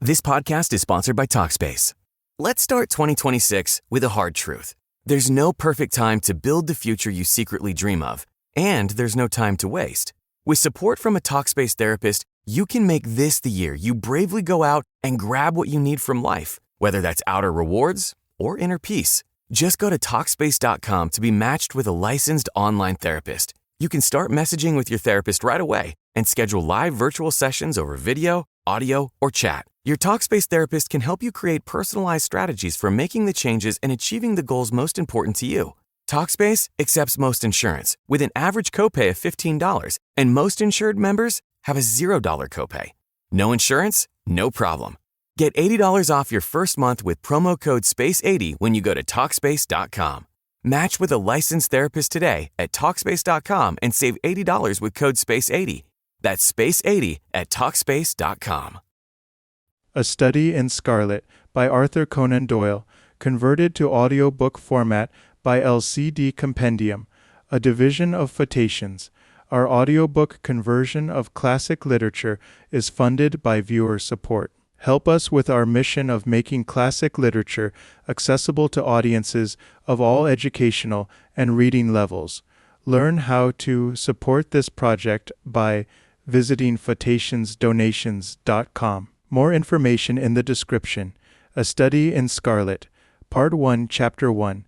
This podcast is sponsored by Talkspace. Let's start 2026 with a hard truth. There's no perfect time to build the future you secretly dream of, and there's no time to waste. With support from a Talkspace therapist, you can make this the year you bravely go out and grab what you need from life, whether that's outer rewards or inner peace. Just go to Talkspace.com to be matched with a licensed online therapist. You can start messaging with your therapist right away and schedule live virtual sessions over video, audio, or chat. Your Talkspace therapist can help you create personalized strategies for making the changes and achieving the goals most important to you. Talkspace accepts most insurance with an average copay of $15, and most insured members have a $0 copay. No insurance? No problem. Get $80 off your first month with promo code SPACE80 when you go to Talkspace.com. Match with a licensed therapist today at Talkspace.com and save $80 with code SPACE80. That's SPACE80 at Talkspace.com. A Study in Scarlet by Arthur Conan Doyle, converted to audiobook format by LCD Compendium, a division of Photations. Our audiobook conversion of classic literature is funded by viewer support. Help us with our mission of making classic literature accessible to audiences of all educational and reading levels. Learn how to support this project by visiting photationsdonations.com. More information in the description. A Study in Scarlet, Part 1, Chapter 1,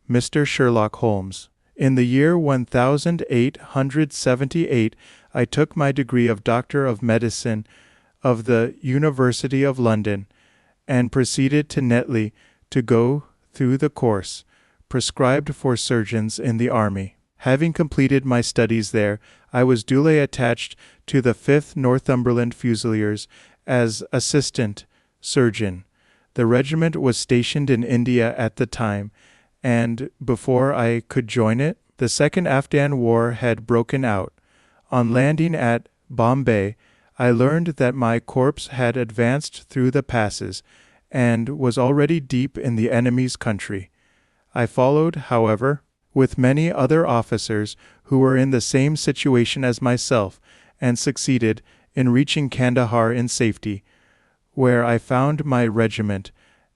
Mr. Sherlock Holmes. In the year 1878, I took my degree of Doctor of Medicine of the University of London, and proceeded to Netley to go through the course prescribed for surgeons in the army. Having completed my studies there, I was duly attached to the 5th Northumberland Fusiliers as assistant surgeon. The regiment was stationed in India at the time, and before I could join it, the Second Afghan War had broken out. On landing at Bombay, I learned that my corps had advanced through the passes and was already deep in the enemy's country. I followed, however, with many other officers who were in the same situation as myself, and succeeded in reaching Kandahar in safety, where I found my regiment,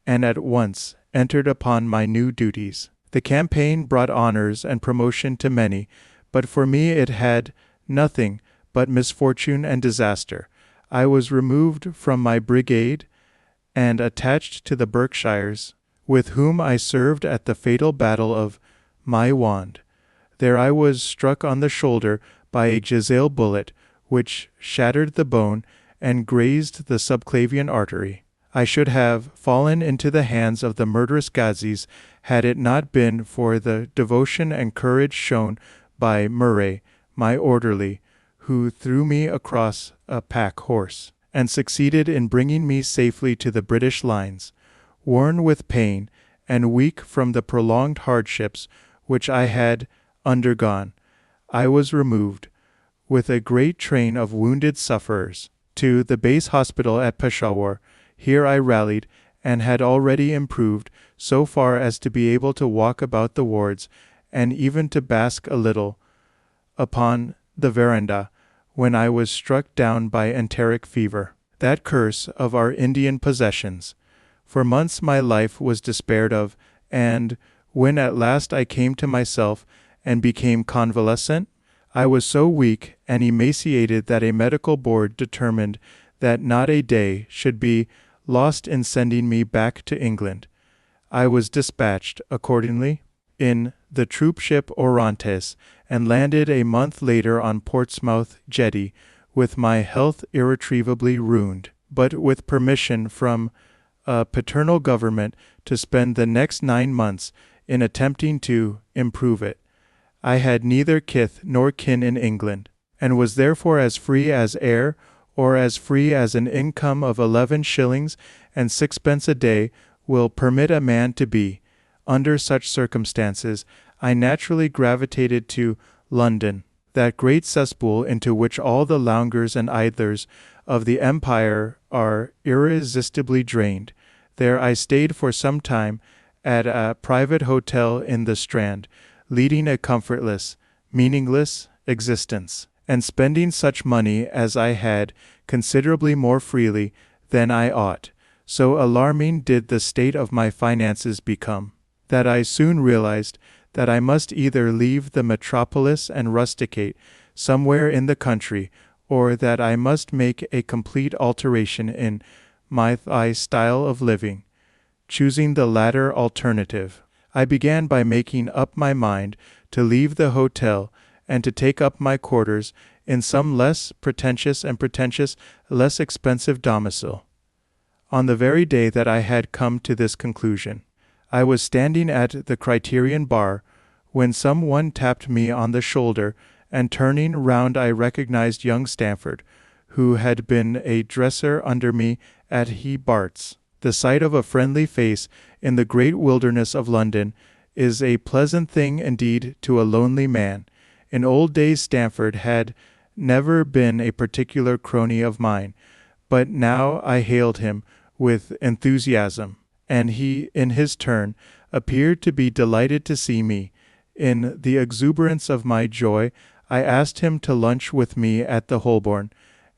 and at once entered upon my new duties. The campaign brought honors and promotion to many, but for me it had nothing but misfortune and disaster. I was removed from my brigade, and attached to the Berkshires, with whom I served at the fatal battle of Maiwand. There I was struck on the shoulder by a jezail bullet, which shattered the bone and grazed the subclavian artery. I should have fallen into the hands of the murderous Ghazis had it not been for the devotion and courage shown by Murray, my orderly, who threw me across a pack horse, and succeeded in bringing me safely to the British lines. Worn with pain, and weak from the prolonged hardships which I had undergone, I was removed, with a great train of wounded sufferers, to the base hospital at Peshawar. Here I rallied, and had already improved so far as to be able to walk about the wards, and even to bask a little upon the veranda, when I was struck down by enteric fever, that curse of our Indian possessions. For months my life was despaired of, and when at last I came to myself and became convalescent, I was so weak and emaciated that a medical board determined that not a day should be lost in sending me back to England. I was dispatched, accordingly, in the troop ship Orontes, and landed a month later on Portsmouth jetty, with my health irretrievably ruined, but with permission from a paternal government to spend the next 9 months in attempting to improve it. I had neither kith nor kin in England, and was therefore as free as air, or as free as an income of 11 shillings and 6 pence a day will permit a man to be. Under such circumstances, I naturally gravitated to London, that great cesspool into which all the loungers and idlers of the empire are irresistibly drained. There I stayed for some time at a private hotel in the Strand, leading a comfortless, meaningless existence, and spending such money as I had considerably more freely than I ought. So alarming did the state of my finances become, that I soon realized that I must either leave the metropolis and rusticate somewhere in the country, or that I must make a complete alteration in my style of living. Choosing the latter alternative, I began by making up my mind to leave the hotel and to take up my quarters in some less pretentious less expensive domicile. On the very day that I had come to this conclusion, I was standing at the Criterion bar when some one tapped me on the shoulder, and turning round I recognized young Stamford, who had been a dresser under me at Bart's. The sight of a friendly face in the great wilderness of London is a pleasant thing indeed to a lonely man. In old days Stamford had never been a particular crony of mine, but now I hailed him with enthusiasm, and he, in his turn, appeared to be delighted to see me. In the exuberance of my joy, I asked him to lunch with me at the Holborn,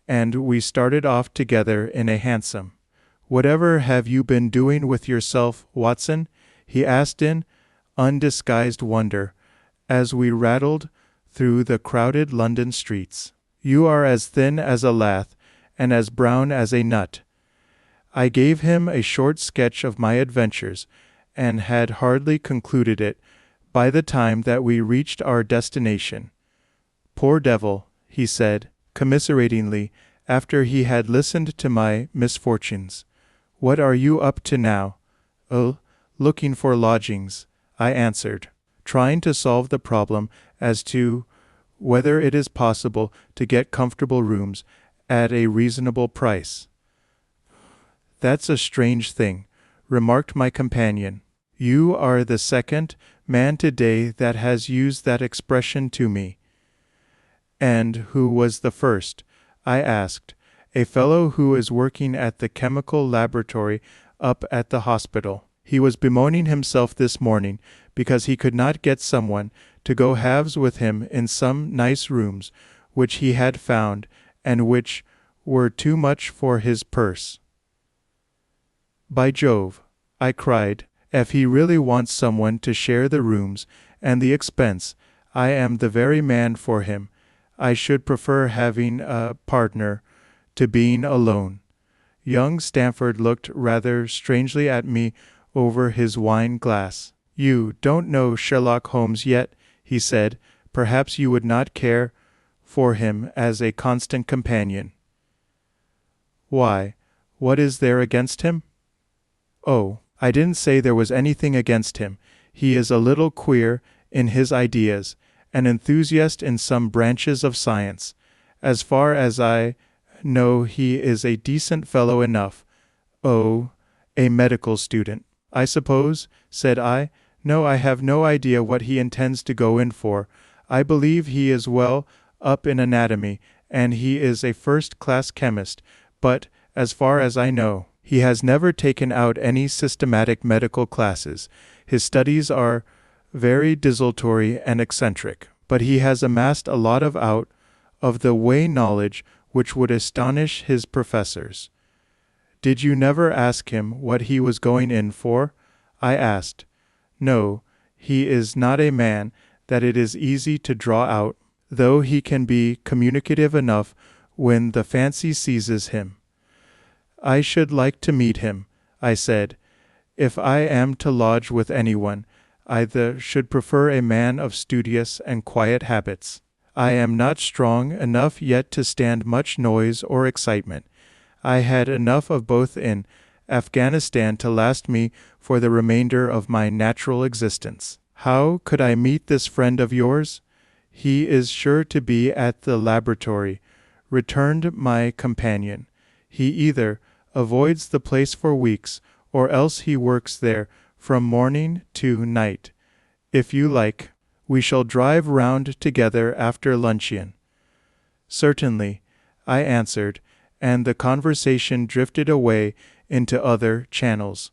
and we started off together in a hansom. "Whatever have you been doing with yourself, Watson?" he asked in undisguised wonder, as we rattled through the crowded London streets. "You are as thin as a lath, and as brown as a nut." I gave him a short sketch of my adventures, and had hardly concluded it by the time that we reached our destination. "Poor devil," he said, commiseratingly, after he had listened to my misfortunes. "What are you up to now?" "Oh, looking for lodgings," I answered, trying to solve the problem as to whether it is possible to get comfortable rooms at a reasonable price. "That's a strange thing," remarked my companion. "You are the second man today that has used that expression to me." "And who was the first?" I asked. "A fellow who is working at the chemical laboratory up at the hospital. He was bemoaning himself this morning because he could not get someone to go halves with him in some nice rooms which he had found, and which were too much for his purse." "By Jove," I cried, "if he really wants someone to share the rooms and the expense, I am the very man for him. I should prefer having a partner to being alone." Young Stamford looked rather strangely at me over his wine glass. "You don't know Sherlock Holmes yet," he said. "Perhaps you would not care for him as a constant companion." "Why, what is there against him?" "Oh, I didn't say there was anything against him. He is a little queer in his ideas, an enthusiast in some branches of science. As far as I know, he is a decent fellow enough." "Oh, a medical student, I suppose?" said I. "No, I have no idea what he intends to go in for. I believe he is well up in anatomy, and he is a first-class chemist, but, as far as I know, he has never taken out any systematic medical classes. His studies are very desultory and eccentric, but he has amassed a lot of out-of-the-way knowledge which would astonish his professors." "Did you never ask him what he was going in for?" I asked. "No, he is not a man that it is easy to draw out, though he can be communicative enough when the fancy seizes him." "I should like to meet him," I said. "If I am to lodge with anyone, I should prefer a man of studious and quiet habits. I am not strong enough yet to stand much noise or excitement. I had enough of both in Afghanistan to last me for the remainder of my natural existence." "How could I meet this friend of yours?" "He is sure to be at the laboratory," returned my companion. "He either avoids the place for weeks, or else he works there from morning to night. If you like, we shall drive round together after luncheon." "Certainly," I answered, and the conversation drifted away into other channels.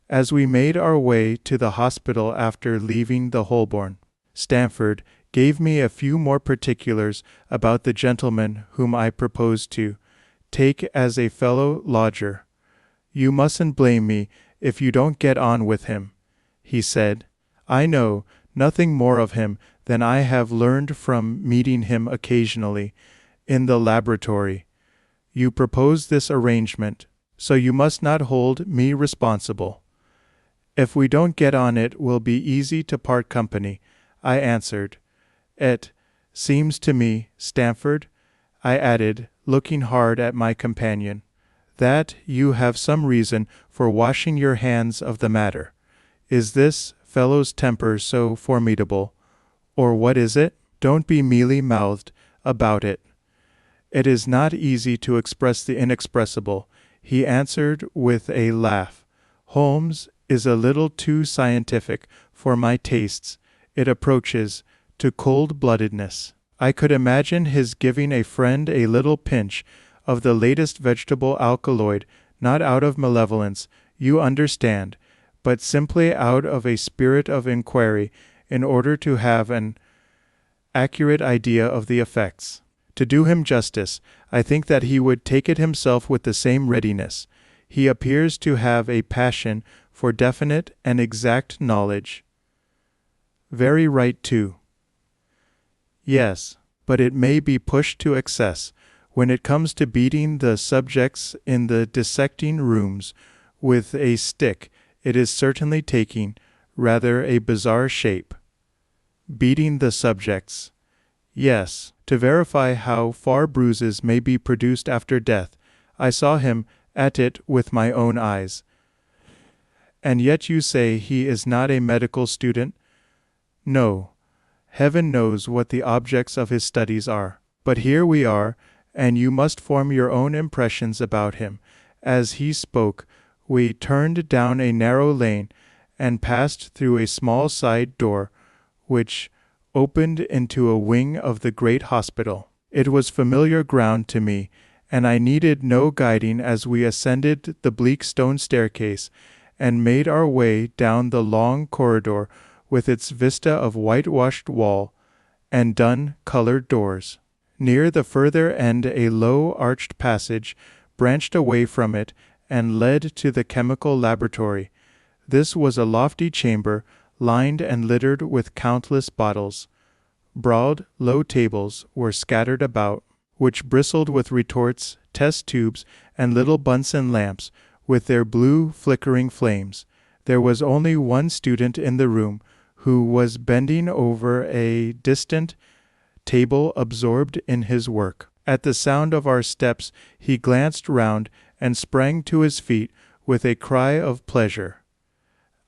As we made our way to the hospital after leaving the Holborn, Stamford gave me a few more particulars about the gentleman whom I proposed to take as a fellow lodger. You mustn't blame me if you don't get on with him, he said. I know nothing more of him than I have learned from meeting him occasionally in the laboratory. You propose this arrangement, so you must not hold me responsible. If we don't get on, it will be easy to part company, I answered. It seems to me, Stamford, I added, looking hard at my companion, that you have some reason for washing your hands of the matter. Is this fellow's temper so formidable, or what is it? Don't be mealy-mouthed about it. It is not easy to express the inexpressible, he answered with a laugh. Holmes is a little too scientific for my tastes. It approaches to cold-bloodedness. I could imagine his giving a friend a little pinch of the latest vegetable alkaloid, not out of malevolence, you understand, but simply out of a spirit of inquiry, in order to have an accurate idea of the effects. To do him justice, I think that he would take it himself with the same readiness. He appears to have a passion for definite and exact knowledge. Very right, too. Yes, but it may be pushed to excess. When it comes to beating the subjects in the dissecting rooms with a stick, it is certainly taking rather a bizarre shape. Beating the subjects. Yes, to verify how far bruises may be produced after death. I saw him at it with my own eyes. And yet you say he is not a medical student? No. Heaven knows what the objects of his studies are. But here we are, and you must form your own impressions about him. As he spoke, we turned down a narrow lane and passed through a small side door, which opened into a wing of the great hospital. It was familiar ground to me, and I needed no guiding as we ascended the bleak stone staircase and made our way down the long corridor with its vista of whitewashed wall and dun-colored doors. Near the further end a low arched passage branched away from it and led to the chemical laboratory. This was a lofty chamber, lined and littered with countless bottles. Broad, low tables were scattered about, which bristled with retorts, test tubes, and little Bunsen lamps, with their blue, flickering flames. There was only one student in the room, who was bending over a distant table absorbed in his work. At the sound of our steps, he glanced round and sprang to his feet with a cry of pleasure.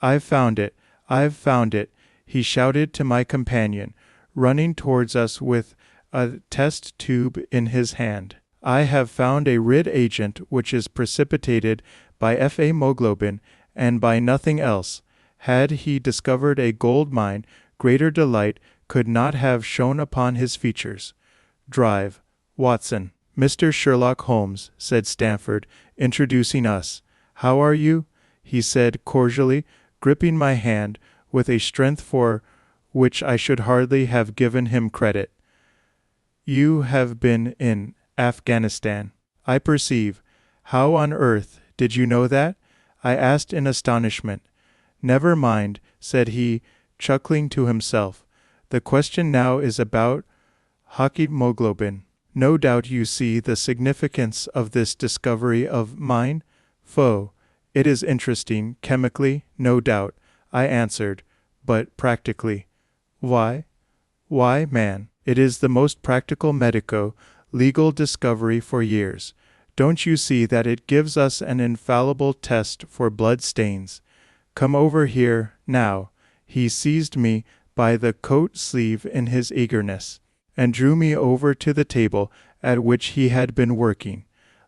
I've found it! I've found it! He shouted to my companion, running towards us with a test tube in his hand. I have found a rid agent which is precipitated by F-hemoglobin and by nothing else. Had he discovered a gold mine, greater delight could not have shone upon his features. Drive, Watson. Mr. Sherlock Holmes, said Stamford, introducing us. How are you? He said cordially, gripping my hand with a strength for which I should hardly have given him credit. You have been in Afghanistan, I perceive. How on earth did you know that? I asked in astonishment. Never mind, said he, chuckling to himself. The question now is about hemoglobin. No doubt you see the significance of this discovery of mine? Foh, it is interesting, chemically, no doubt, I answered, but practically. Why, man, it is the most practical medico-legal discovery for years. Don't you see that it gives us an infallible test for blood stains? Come over here, now. He seized me by the coat sleeve in his eagerness, and drew me over to the table at which he had been working.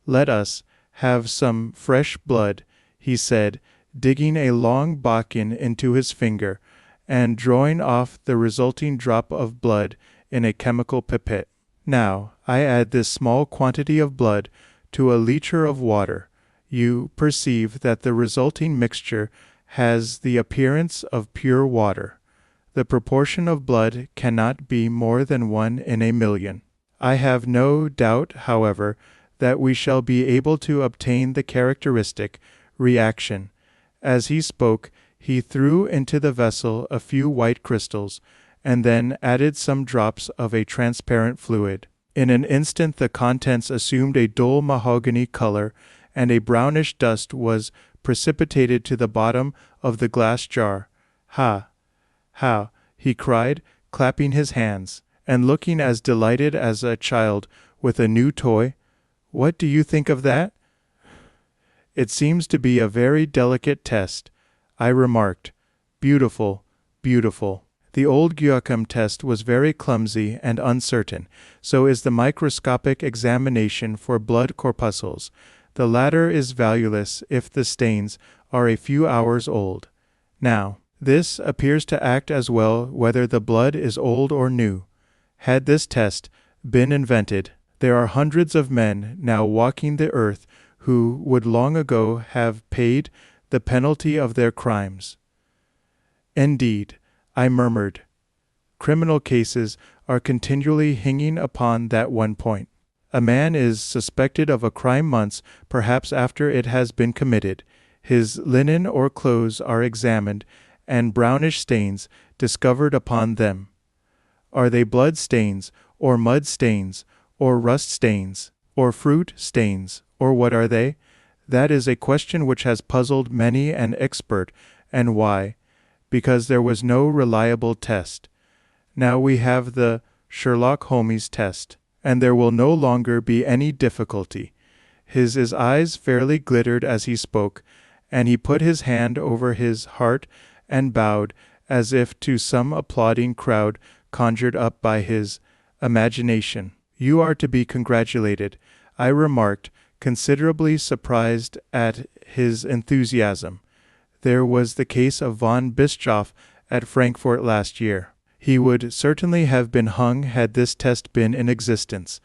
Let us have some fresh blood, he said, digging a long bodkin into his finger, and drawing off the resulting drop of blood in a chemical pipette. Now, I add this small quantity of blood to a liter of water. You perceive that the resulting mixture has the appearance of pure water. The proportion of blood cannot be more than 1 in a million. I have no doubt, however, that we shall be able to obtain the characteristic reaction. As he spoke, he threw into the vessel a few white crystals, and then added some drops of a transparent fluid. In an instant the contents assumed a dull mahogany color, and a brownish dust was precipitated to the bottom of the glass jar. "Ha! Ha!" he cried, clapping his hands, and looking as delighted as a child with a new toy. "What do you think of that?" "It seems to be a very delicate test," I remarked. "Beautiful, beautiful." The old Guillaume test was very clumsy and uncertain, so is the microscopic examination for blood corpuscles. The latter is valueless if the stains are a few hours old. Now, this appears to act as well whether the blood is old or new. Had this test been invented, there are hundreds of men now walking the earth who would long ago have paid the penalty of their crimes. "Indeed," I murmured. "Criminal cases are continually hanging upon that one point. A man is suspected of a crime months, perhaps after it has been committed. His linen or clothes are examined, and brownish stains discovered upon them. Are they blood stains, or mud stains, or rust stains, or fruit stains, or what are they? That is a question which has puzzled many an expert. And why? Because there was no reliable test. Now we have the Sherlock Holmes test, and there will no longer be any difficulty." His eyes fairly glittered as he spoke, and he put his hand over his heart and bowed as if to some applauding crowd conjured up by his imagination. "You are to be congratulated," I remarked, considerably surprised at his enthusiasm. "There was the case of von Bischoff at Frankfurt last year. He would certainly have been hung had this test been in existence.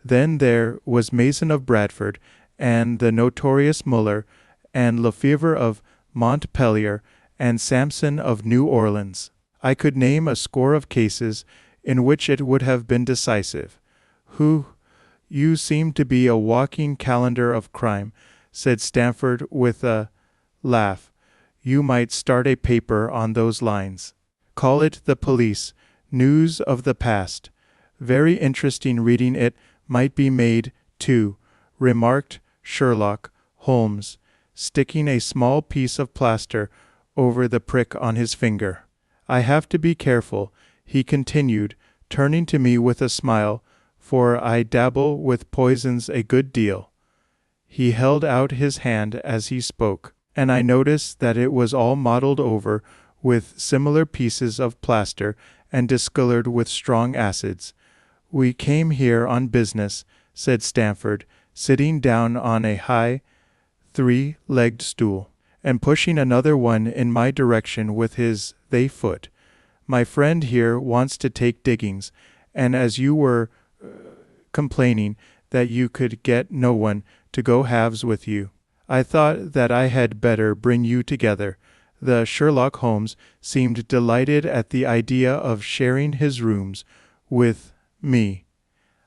Then there was Mason of Bradford, and the notorious Muller, and Lefevre of Montpellier, and Sampson of New Orleans. I could name a score of cases in which it would have been decisive." "You seem to be a walking calendar of crime," said Stamford with a laugh. "You might start a paper on those lines. Call it The Police, News of the Past. Very interesting reading it might be made, too," remarked Sherlock Holmes, sticking a small piece of plaster over the prick on his finger. "I have to be careful," he continued, turning to me with a smile, "for I dabble with poisons a good deal." He held out his hand as he spoke, and I noticed that it was all mottled over with similar pieces of plaster and discolored with strong acids. "We came here on business," said Stamford, sitting down on a high, three-legged stool, and pushing another one in my direction with his foot. "My friend here wants to take diggings, and as you were complaining that you could get no one to go halves with you, I thought that I had better bring you together." The Sherlock Holmes seemed delighted at the idea of sharing his rooms with me.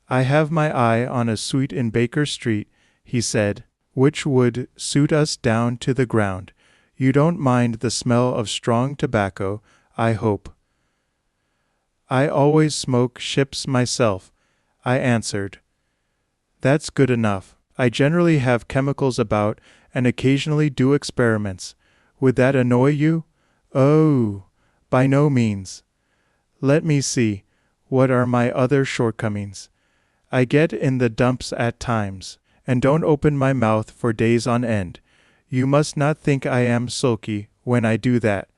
"I have my eye on a suite in Baker Street," he said, "which would suit us down to the ground. You don't mind the smell of strong tobacco, I hope." "I always smoke ships myself," I answered. "That's good enough. I generally have chemicals about and occasionally do experiments. Would that annoy you?" "Oh, by no means." "Let me see. What are my other shortcomings?" "I get in the dumps at times, and don't open my mouth for days on end. You must not think I am sulky when I do that.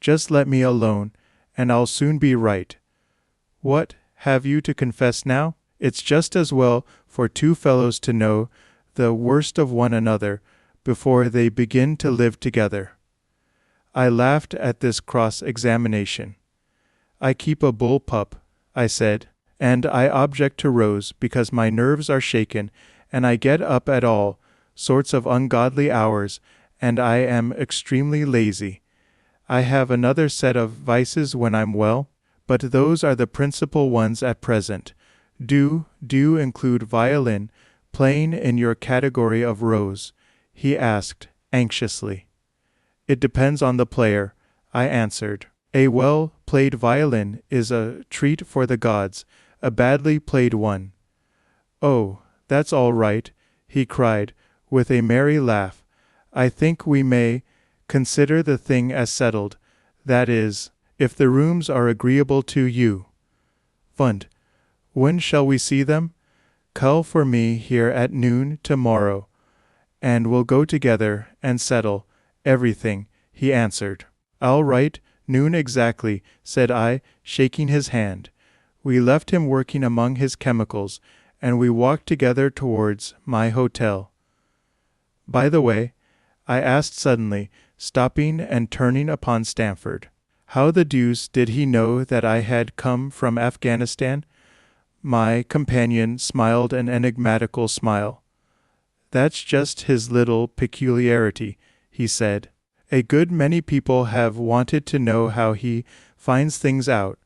Just let me alone, and I'll soon be right." "What have you to confess now?" "It's just as well for two fellows to know the worst of one another before they begin to live together." I laughed at this cross-examination. "I keep a bull pup," I said, "and I object to Rose because my nerves are shaken, and I get up at all sorts of ungodly hours, and I am extremely lazy. I have another set of vices when I'm well, but those are the principal ones at present. Do include violin, playing in your category of rows?" he asked anxiously. "It depends on the player," I answered. "A well-played violin is a treat for the gods, a badly played one." "Oh, that's all right," he cried, with a merry laugh. "I think we may consider the thing as settled, that is, if the rooms are agreeable to you." "Fund. When shall we see them?" "Call for me here at noon tomorrow, and we'll go together and settle everything," he answered. "All right, noon exactly," said I, shaking his hand. We left him working among his chemicals, and we walked together towards my hotel. "By the way," I asked suddenly, stopping and turning upon Stamford, "how the deuce did he know that I had come from Afghanistan?" My companion smiled an enigmatical smile. "That's just his little peculiarity," he said. "A good many people have wanted to know how he finds things out."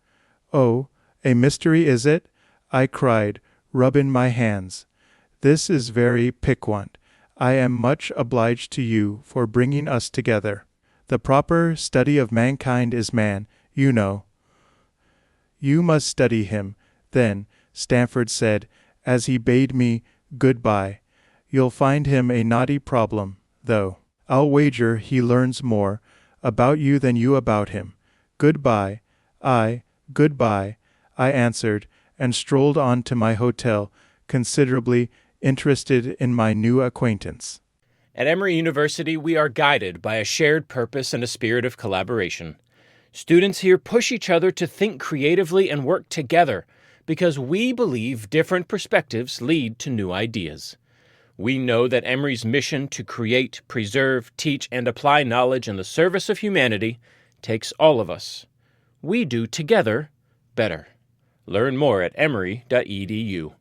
"Oh, a mystery is it?" I cried, rubbing my hands. "This is very piquant. I am much obliged to you for bringing us together. The proper study of mankind is man, you know." "You must study him, then," Stamford said, as he bade me good-bye. "You'll find him a knotty problem, though. I'll wager he learns more about you than you about him. Good-bye." "Good-bye," I answered, and strolled on to my hotel, considerably interested in my new acquaintance. At Emory University, we are guided by a shared purpose and a spirit of collaboration. Students here push each other to think creatively and work together because we believe different perspectives lead to new ideas. We know that Emory's mission to create, preserve, teach, and apply knowledge in the service of humanity takes all of us. We do together better. Learn more at emory.edu.